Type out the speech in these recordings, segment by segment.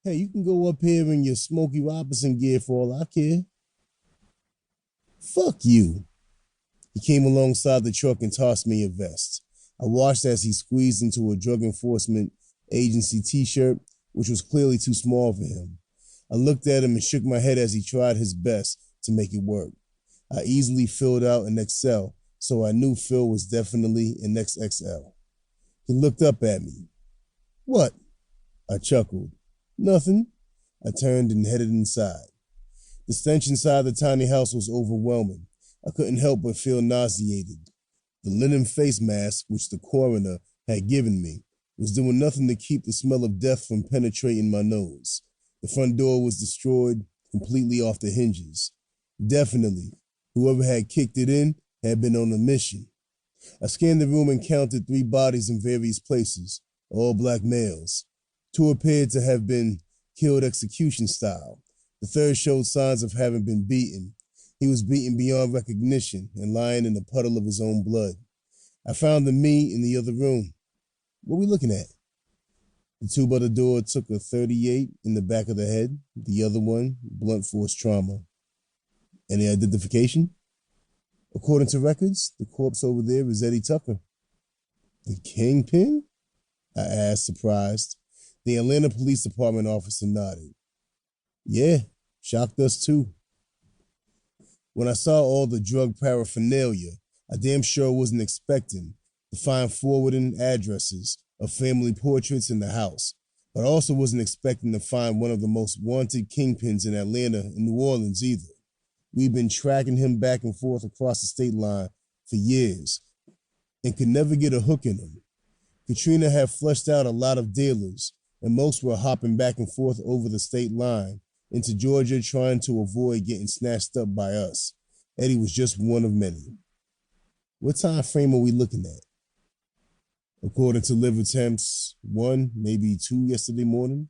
Hey, you can go up here in your Smokey Robinson gear for all I care. Fuck you. He came alongside the truck and tossed me a vest. I watched as he squeezed into a drug enforcement agency t-shirt, which was clearly too small for him. I looked at him and shook my head as he tried his best to make it work. I easily filled out an XL, so I knew Phil was definitely an XXL. He looked up at me. What? I chuckled. Nothing. I turned and headed inside. The stench inside the tiny house was overwhelming. I couldn't help but feel nauseated. The linen face mask, which the coroner had given me, was doing nothing to keep the smell of death from penetrating my nose. The front door was destroyed, completely off the hinges. Definitely, whoever had kicked it in had been on a mission. I scanned the room and counted 3 bodies in various places, all black males. 2 appeared to have been killed execution style. The third showed signs of having been beaten. He was beaten beyond recognition and lying in a puddle of his own blood. I found the me in the other room. What are we looking at? The tube by the door took a 38 in the back of the head. The other one, blunt force trauma. Any identification? According to records, the corpse over there is Eddie Tucker. The kingpin? I asked, surprised. The Atlanta Police Department officer nodded. Yeah, shocked us too. When I saw all the drug paraphernalia, I damn sure wasn't expecting to find forwarding addresses of family portraits in the house, but I also wasn't expecting to find one of the most wanted kingpins in Atlanta and New Orleans either. We've been tracking him back and forth across the state line for years and could never get a hook in him. Katrina had flushed out a lot of dealers, and most were hopping back and forth over the state line into Georgia trying to avoid getting snatched up by us. Eddie was just one of many. What time frame are we looking at? According to live attempts, 1, maybe 2 yesterday morning.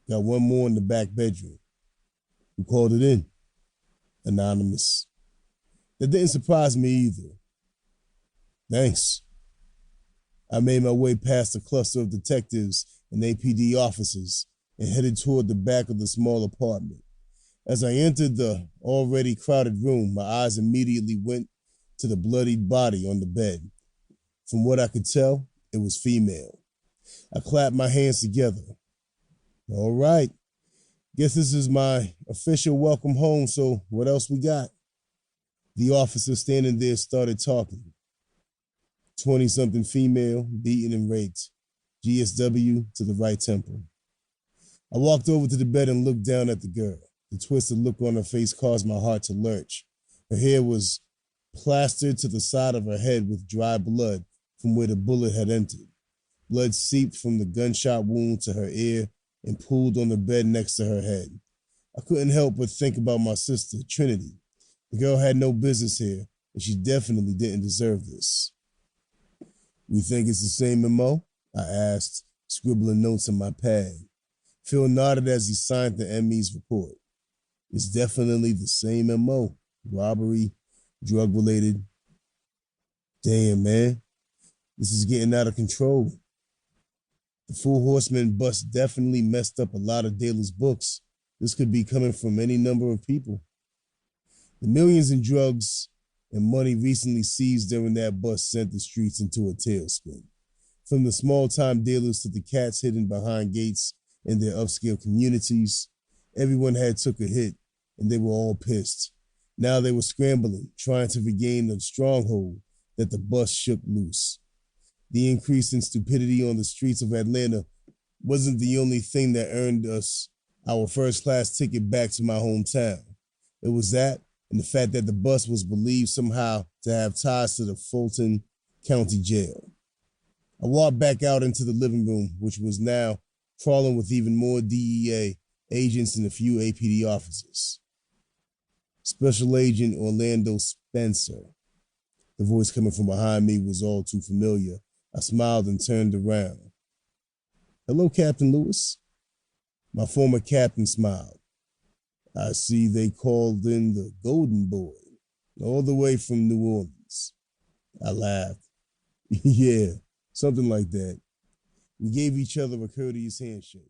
Got 1 more in the back bedroom. Who called it in? Anonymous. That didn't surprise me either. Thanks. I made my way past a cluster of detectives and APD officers and headed toward the back of the small apartment. As I entered the already crowded room, my eyes immediately went to the bloodied body on the bed. From what I could tell, it was female. I clapped my hands together. All right. Guess this is my official welcome home, so what else we got? The officer standing there started talking. 20-something female, beaten and raped. GSW to the right temple. I walked over to the bed and looked down at the girl. The twisted look on her face caused my heart to lurch. Her hair was plastered to the side of her head with dry blood from where the bullet had entered. Blood seeped from the gunshot wound to her ear and pooled on the bed next to her head. I couldn't help but think about my sister, Trinity. The girl had no business here, and she definitely didn't deserve this. We think it's the same MO? I asked, scribbling notes in my pad. Phil nodded as he signed the ME's report. It's definitely the same MO. Robbery, drug-related. Damn, man. This is getting out of control. The Four Horsemen bust definitely messed up a lot of Daly's books. This could be coming from any number of people. The millions in drugs and money recently seized during that bust sent the streets into a tailspin. From the small-time dealers to the cats hidden behind gates in their upscale communities, everyone had took a hit, and they were all pissed. Now they were scrambling, trying to regain the stronghold that the bust shook loose. The increase in stupidity on the streets of Atlanta wasn't the only thing that earned us our first-class ticket back to my hometown. It was that and the fact that the bus was believed somehow to have ties to the Fulton County Jail. I walked back out into the living room, which was now crawling with even more DEA agents and a few APD officers. Special Agent Orlando Spencer. The voice coming from behind me was all too familiar. I smiled and turned around. Hello, Captain Lewis. My former captain smiled. I see they called in the Golden Boy, all the way from New Orleans. I laughed. Yeah, something like that. We gave each other a courteous handshake.